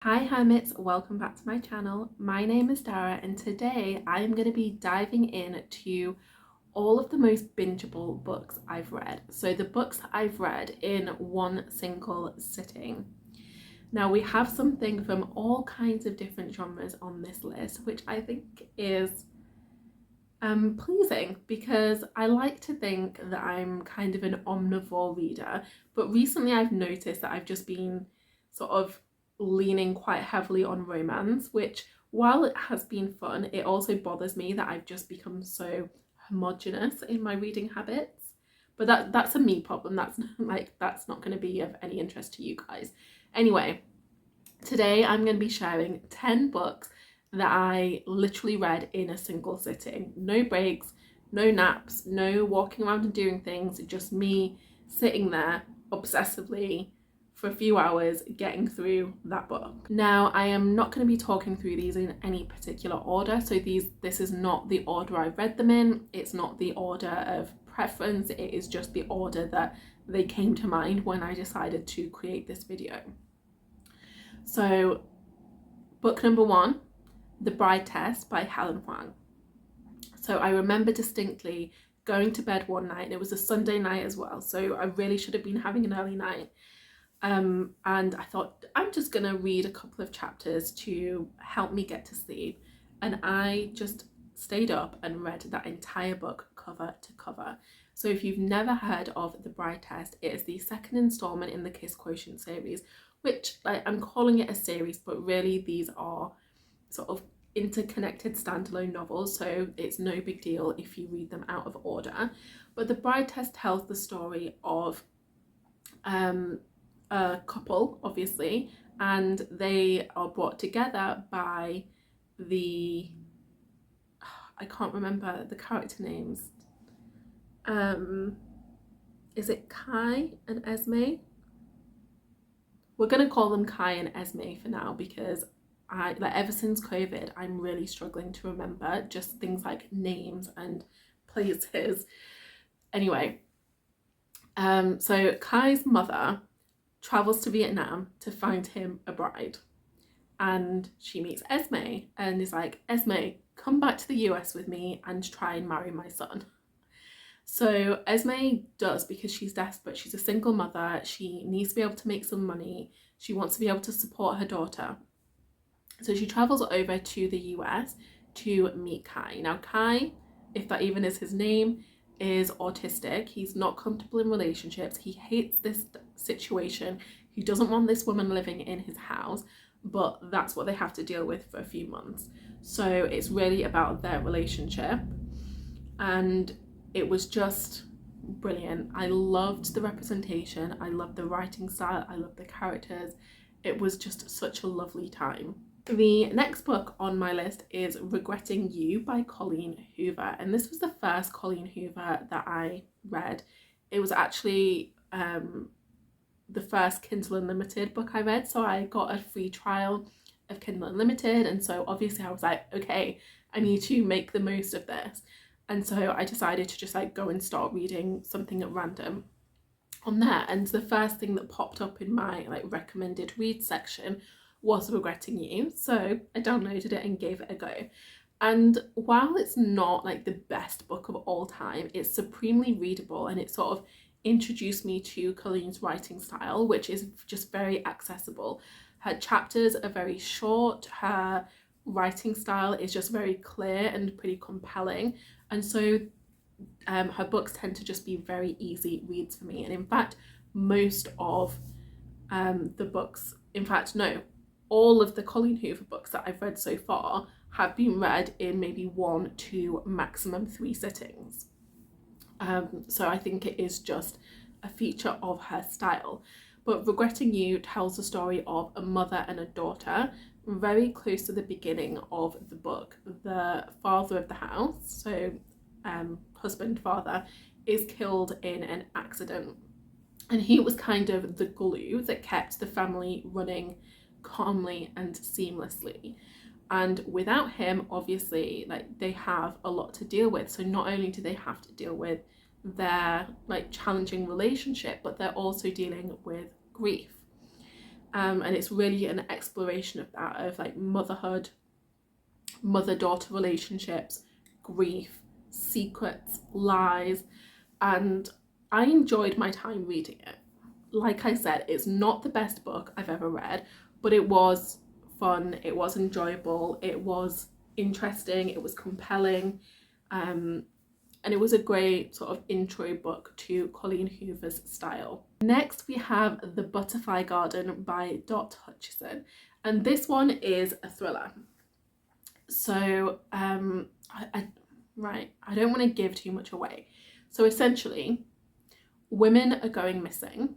Hi Hermits, welcome back to my channel. My name is Dara and today I am going to be diving into all of the most bingeable books I've read. So the books I've read in one single sitting. Now we have something from all kinds of different genres on this list, which I think is pleasing because I like to think that I'm kind of an omnivore reader, but recently I've noticed that I've just been sort of leaning quite heavily on romance, which while it has been fun, it also bothers me that I've just become so homogenous in my reading habits. But that's a me problem. That's not going to be of any interest to you guys. Anyway, today I'm going to be sharing 10 books that I literally read in a single sitting. No breaks, no naps, no walking around and doing things, just me sitting there obsessively for a few hours getting through that book. Now, I am not going to be talking through these in any particular order. So this is not the order I read them in. It's not the order of preference. It is just the order that they came to mind when I decided to create this video. So book number 1, The Bride Test by Helen Hoang. So I remember distinctly going to bed one night, and it was a Sunday night as well, so I really should have been having an early night. And I thought, I'm just gonna read a couple of chapters to help me get to sleep. And I just stayed up and read that entire book cover to cover. So if you've never heard of The Bride Test, it is the second installment in the Kiss Quotient series, which I'm calling it a series, but really these are sort of interconnected standalone novels, so it's no big deal if you read them out of order. But The Bride Test tells the story of a couple, obviously, and they are brought together by I can't remember the character names. Is it Kai and Esme? We're gonna call them Kai and Esme for now because ever since COVID, I'm really struggling to remember just things like names and places. Anyway, so Kai's mother travels to Vietnam to find him a bride, and she meets Esme and is like, Esme, come back to the US with me and try and marry my son. So Esme does, because she's desperate. She's a single mother. She needs to be able to make some money. She wants to be able to support her daughter. So she travels over to the US to meet Kai. Now Kai, if that even is his name, is autistic. He's not comfortable in relationships. He hates this situation. He doesn't want this woman living in his house, but that's what they have to deal with for a few months. So it's really about their relationship, and it was just brilliant. I loved the representation. I loved the writing style. I loved the characters. It was just such a lovely time. The next book on my list is Regretting You by Colleen Hoover, and this was the first Colleen Hoover that I read. It was actually the first Kindle Unlimited book I read, so I got a free trial of Kindle Unlimited, and so obviously I was like, okay, I need to make the most of this. And so I decided to just go and start reading something at random on there, and the first thing that popped up in my recommended read section was Regretting You, so I downloaded it and gave it a go. And while it's not the best book of all time, it's supremely readable, and it sort of introduced me to Colleen's writing style, which is just very accessible. Her chapters are very short, her writing style is just very clear and pretty compelling, and so her books tend to just be very easy reads for me. And in fact, most of the books, in fact no, all of the Colleen Hoover books that I've read so far have been read in maybe 1, 2, maximum 3 sittings. So I think it is just a feature of her style. But Regretting You tells the story of a mother and a daughter very close to the beginning of the book. The father of the house, so husband, father, is killed in an accident, and he was kind of the glue that kept the family running calmly and seamlessly. And without him, obviously, they have a lot to deal with. So not only do they have to deal with their challenging relationship, but they're also dealing with grief. and it's really an exploration of that, of like motherhood, mother-daughter relationships, grief, secrets, lies, and I enjoyed my time reading it. Like I said, it's not the best book I've ever read, but it was fun, it was enjoyable, it was interesting, it was compelling, and it was a great sort of intro book to Colleen Hoover's style. Next we have The Butterfly Garden by Dot Hutchison, and this one is a thriller. So I don't want to give too much away. So essentially, women are going missing,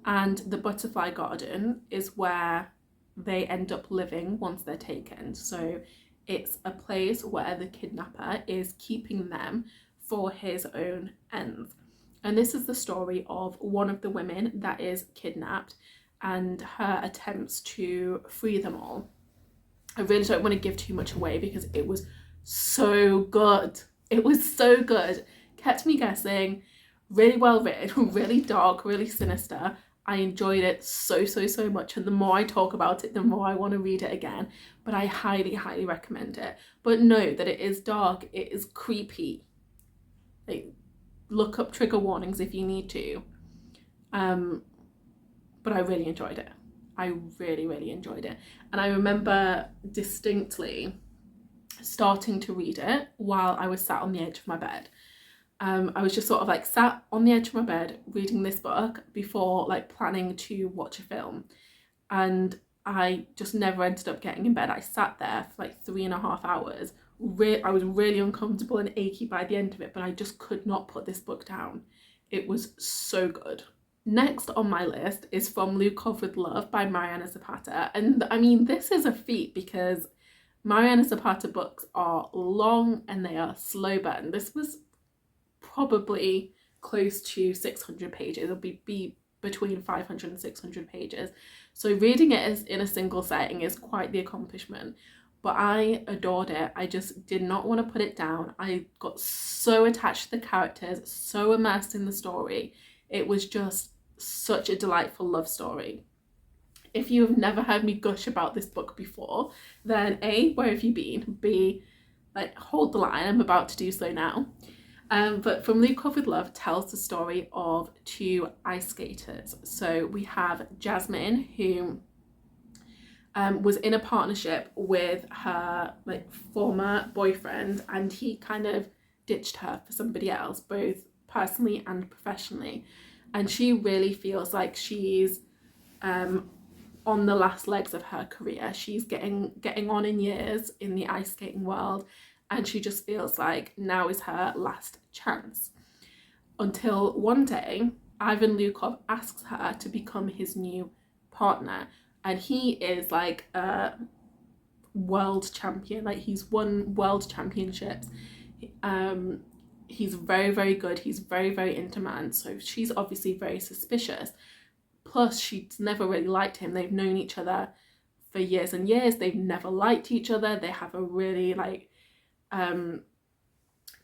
and the butterfly garden is where they end up living once they're taken. So it's a place where the kidnapper is keeping them for his own ends. And this is the story of one of the women that is kidnapped and her attempts to free them all. I really don't want to give too much away because it was so good. It was so good. Kept me guessing. Really well written, really dark, really sinister. I enjoyed it so much, and the more I talk about it, the more I want to read it again. But I highly recommend it. But know that it is dark, it is creepy. Like, look up trigger warnings if you need to. But I really enjoyed it. I really enjoyed it. And I remember distinctly starting to read it while I was sat on the edge of my bed. I was just sort of like sat on the edge of my bed reading this book before like planning to watch a film, and I just never ended up getting in bed. I sat there for like 3.5 hours. I was really uncomfortable and achy by the end of it, but I just could not put this book down. It was so good. Next on my list is From Lukov with Love by Mariana Zapata, and I mean this is a feat because Mariana Zapata books are long and they are slow burn. This was probably close to 600 pages. It'll be between 500 and 600 pages. So reading it as in a single setting is quite the accomplishment. But I adored it. I just did not want to put it down. I got so attached to the characters, so immersed in the story. It was just such a delightful love story. If you have never heard me gush about this book before, then A, where have you been? B, like, hold the line, I'm about to do so now. But From Lukov with Love tells the story of two ice skaters. So we have Jasmine, who was in a partnership with her like former boyfriend, and he kind of ditched her for somebody else, both personally and professionally. And she really feels like she's on the last legs of her career. She's getting on in years in the ice skating world, and she just feels like now is her last chance. Until one day, Ivan Lukov asks her to become his new partner, and he is like a world champion. Like, he's won world championships. He's very good. He's very into man, so she's obviously very suspicious. Plus, she's never really liked him. They've known each other for years and years. They've never liked each other. They have a really like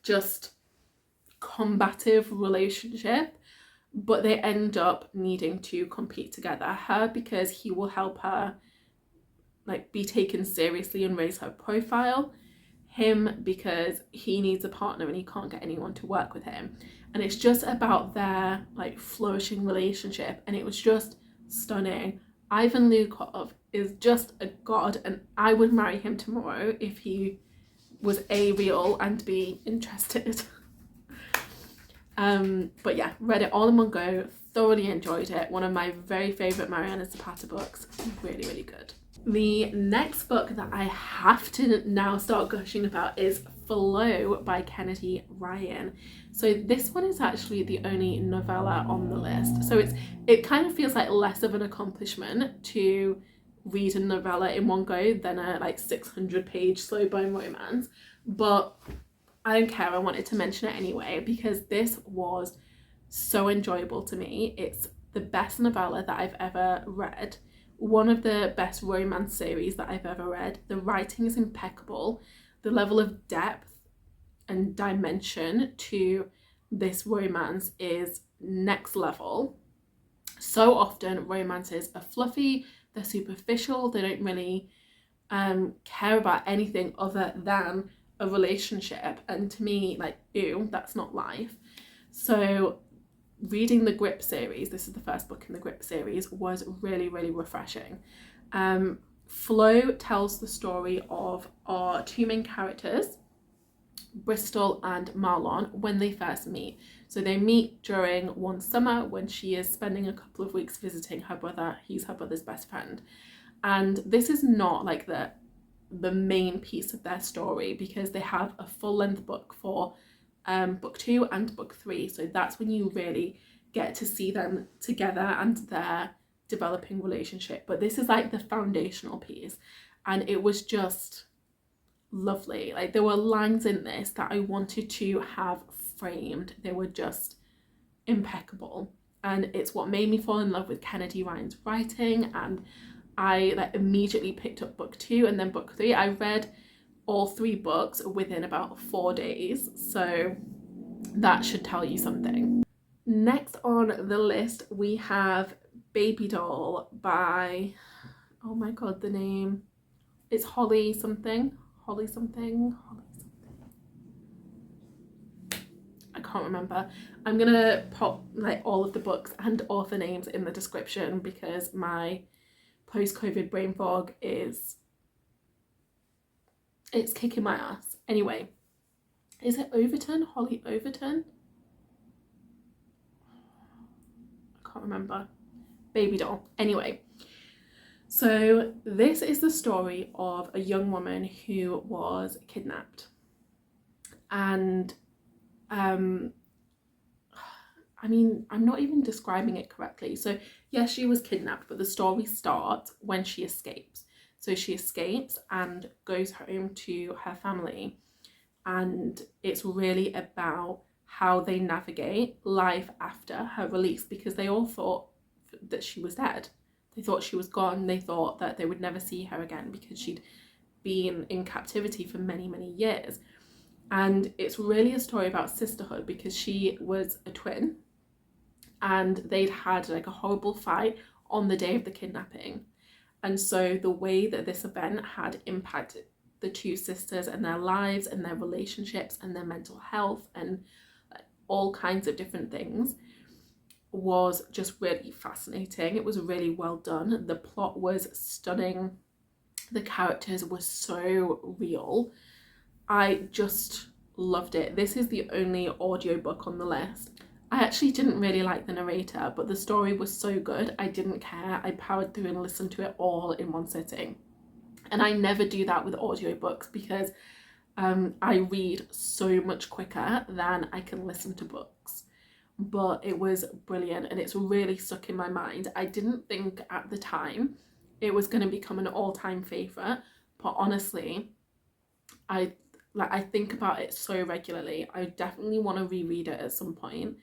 just combative relationship, but they end up needing to compete together. Her because he will help her like be taken seriously and raise her profile. Him because he needs a partner and he can't get anyone to work with him. And it's just about their like flourishing relationship, and it was just stunning. Ivan Lukov is just a god, and I would marry him tomorrow if he was A, real, and B, interested. But yeah, read it all in one go, thoroughly enjoyed it. One of my very favourite Mariana Zapata books. Really good. The next book that I have to now start gushing about is Flow by Kennedy Ryan. So this one is actually the only novella on the list. So it kind of feels like less of an accomplishment to read a novella in one go than a like 600-page slow burn romance. But I don't care, I wanted to mention it anyway because this was so enjoyable to me. It's the best novella that I've ever read. One of the best romance series that I've ever read. The writing is impeccable. The level of depth and dimension to this romance is next level. So often romances are fluffy, they're superficial, they don't really care about anything other than a relationship, and to me, like, ew, that's not life. So reading the Grip series, this is the first book in the Grip series, was really, really refreshing. Flo tells the story of our two main characters, Bristol and Marlon, when they first meet. So they meet during one summer when she is spending a couple of weeks visiting her brother. He's her brother's best friend. And this is not like the main piece of their story, because they have a full-length book for book 2 and book 3. So that's when you really get to see them together and their developing relationship. But this is like the foundational piece, and it was just lovely. Like, there were lines in this that I wanted to have framed. They were just impeccable, and it's what made me fall in love with Kennedy Ryan's writing. And I like immediately picked up book 2 and then book 3. I read all 3 books within about 4 days, so that should tell you something. Next on the list we have Baby Doll by, oh my god, the name, it's Holly something. I can't remember. I'm gonna pop like all of the books and author names in the description, because my post-COVID brain fog it's kicking my ass. Anyway, is it Overton? Holly Overton? I can't remember. Baby Doll. Anyway, so this is the story of a young woman who was kidnapped. And I mean, I'm not even describing it correctly. So yes, she was kidnapped, but the story starts when she escapes. So she escapes and goes home to her family, and it's really about how they navigate life after her release, because they all thought that she was dead. They thought she was gone. They thought that they would never see her again because she'd been in captivity for many, many years. And it's really a story about sisterhood, because she was a twin and they'd had like a horrible fight on the day of the kidnapping. And so the way that this event had impacted the two sisters and their lives and their relationships and their mental health and all kinds of different things was just really fascinating. It was really well done. The plot was stunning. The characters were so real. I just loved it. This is the only audiobook on the list. I actually didn't really like the narrator, but the story was so good, I didn't care. I powered through and listened to it all in one sitting. And I never do that with audiobooks, because I read so much quicker than I can listen to books. But it was brilliant, and it's really stuck in my mind. I didn't think at the time it was going to become an all-time favourite, but honestly, I think about it so regularly. I definitely want to reread it at some point.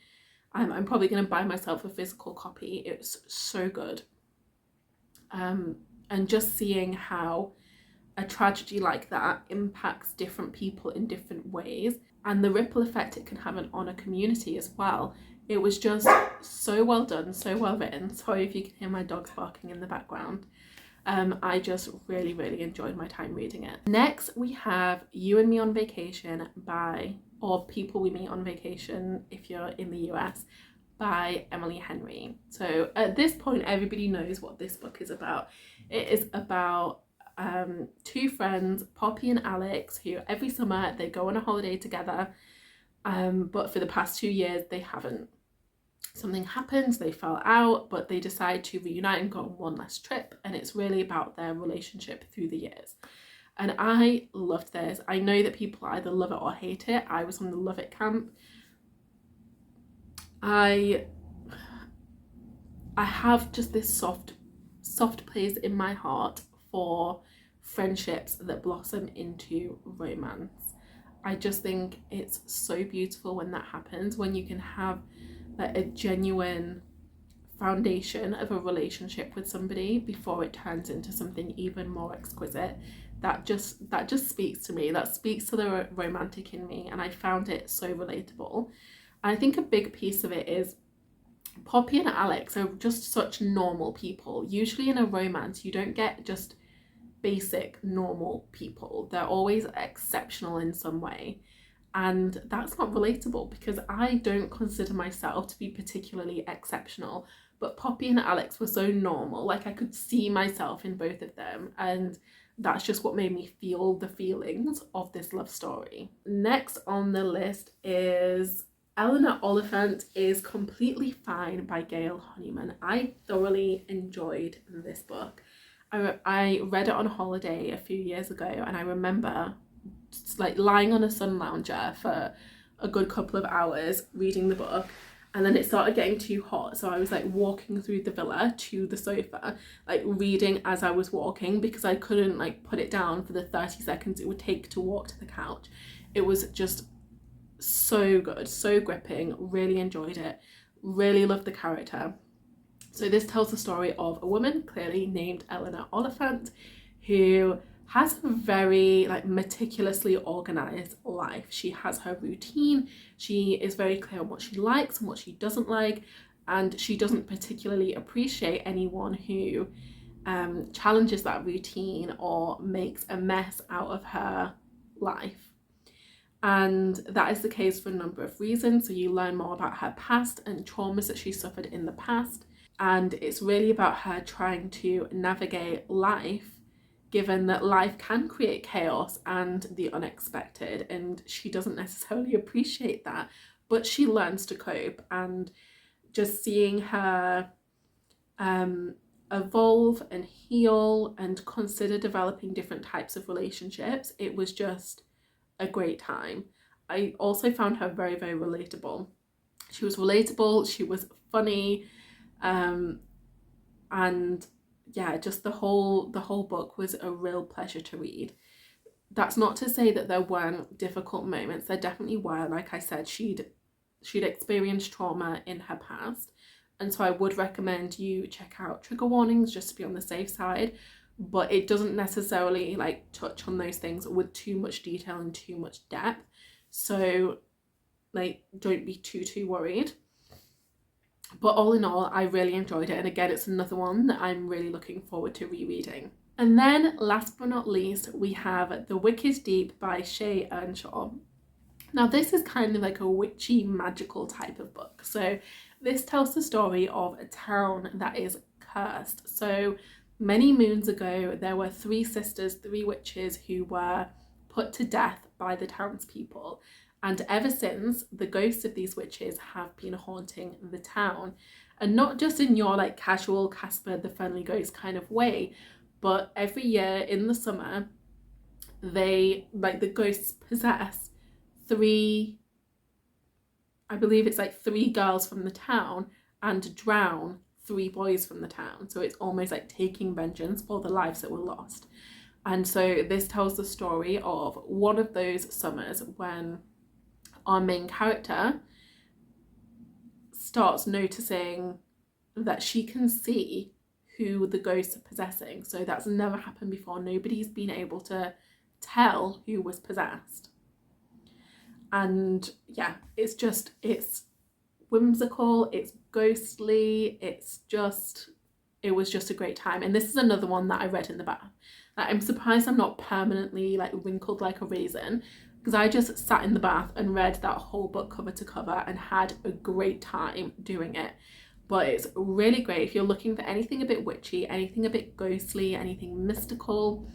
I'm probably going to buy myself a physical copy. It's so good. And just seeing how a tragedy like that impacts different people in different ways, and the ripple effect it can have on a community as well. It was just so well done, so well written. Sorry if you can hear my dogs barking in the background. I just really, really enjoyed my time reading it. Next, we have You and Me on Vacation by, or People We Meet on Vacation if you're in the US, by Emily Henry. So at this point, everybody knows what this book is about. It is about two friends, Poppy and Alex, who every summer they go on a holiday together, but for the past 2 years they haven't. Something happens, they fell out, but they decide to reunite and go on one last trip, and it's really about their relationship through the years. And I loved this. I know that people either love it or hate it. I was on the love it camp. I have just this soft place in my heart for friendships that blossom into romance. I just think it's so beautiful when that happens, when you can have like a genuine foundation of a relationship with somebody before it turns into something even more exquisite. That just speaks to me. That speaks to the romantic in me, and I found it so relatable. And I think a big piece of it is Poppy and Alex are just such normal people. Usually in a romance, you don't get just basic normal people. They're always exceptional in some way. And that's not relatable because I don't consider myself to be particularly exceptional. But Poppy and Alex were so normal, like I could see myself in both of them. And that's just what made me feel the feelings of this love story. Next on the list is Eleanor Oliphant is Completely Fine by Gail Honeyman. I thoroughly enjoyed this book. I read it on holiday a few years ago, and I remember just like lying on a sun lounger for a good couple of hours reading the book, and then it started getting too hot, so I was like walking through the villa to the sofa, like reading as I was walking, because I couldn't like put it down for the 30 seconds it would take to walk to the couch. It was just so good, so gripping, really enjoyed it, really loved the character. So this tells the story of a woman, clearly named Eleanor Oliphant, who has a very like meticulously organized life. She has her routine, she is very clear on what she likes and what she doesn't like, and she doesn't particularly appreciate anyone who challenges that routine or makes a mess out of her life. And that is the case for a number of reasons. So you learn more about her past and traumas that she suffered in the past. And it's really about her trying to navigate life, given that life can create chaos and the unexpected. And she doesn't necessarily appreciate that, but she learns to cope. And just seeing her evolve and heal and consider developing different types of relationships, it was just a great time. I also found her very, very relatable. She was relatable, she was funny, and yeah, just the whole book was a real pleasure to read. That's not to say that there weren't difficult moments. There definitely were. Like I said, she'd experienced trauma in her past, and so I would recommend you check out trigger warnings just to be on the safe side, but it doesn't necessarily like touch on those things with too much detail and too much depth, so like don't be too worried. But all in all, I really enjoyed it, and again, it's another one that I'm really looking forward to rereading. And then last but not least, we have The Wicked Deep by Shay Earnshaw. Now this is kind of like a witchy magical type of book. So this tells the story of a town that is cursed. So many moons ago, there were three sisters, three witches, who were put to death by the townspeople. And ever since, the ghosts of these witches have been haunting the town. And not just in your like casual Casper the Friendly Ghost kind of way, but every year in the summer, they, like the ghosts possess three, I believe it's like three girls from the town and drown three boys from the town. So it's almost like taking vengeance for the lives that were lost. And so this tells the story of one of those summers when our main character starts noticing that she can see who the ghosts are possessing. So that's never happened before. Nobody's been able to tell who was possessed. And yeah, it's whimsical, it's ghostly, it was just a great time. And this is another one that I read in the bath. I'm surprised I'm not permanently like wrinkled like a raisin, because I just sat in the bath and read that whole book cover to cover and had a great time doing it. But it's really great if you're looking for anything a bit witchy, anything a bit ghostly, anything mystical.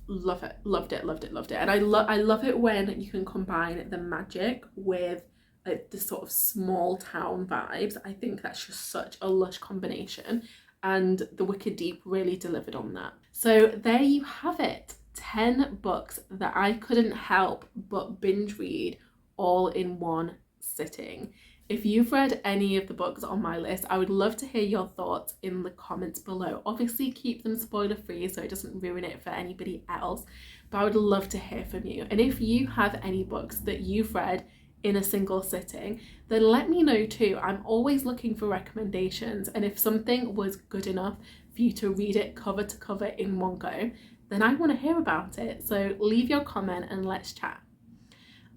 Love it, loved it. And I love it when you can combine the magic with the sort of small town vibes. I think that's just such a lush combination, and The Wicked Deep really delivered on that. So there you have it, 10 books that I couldn't help but binge read all in one sitting. If you've read any of the books on my list, I would love to hear your thoughts in the comments below. Obviously keep them spoiler free so it doesn't ruin it for anybody else, but I would love to hear from you. And if you have any books that you've read in a single sitting, then let me know too. I'm always looking for recommendations, and if something was good enough for you to read it cover to cover in one go, then I want to hear about it. So leave your comment and let's chat.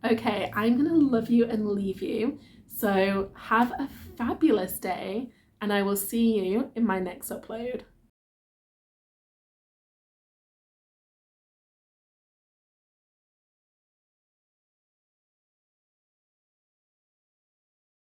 Okay, I'm gonna love you and leave you So have a fabulous day, and I will see you in my next upload.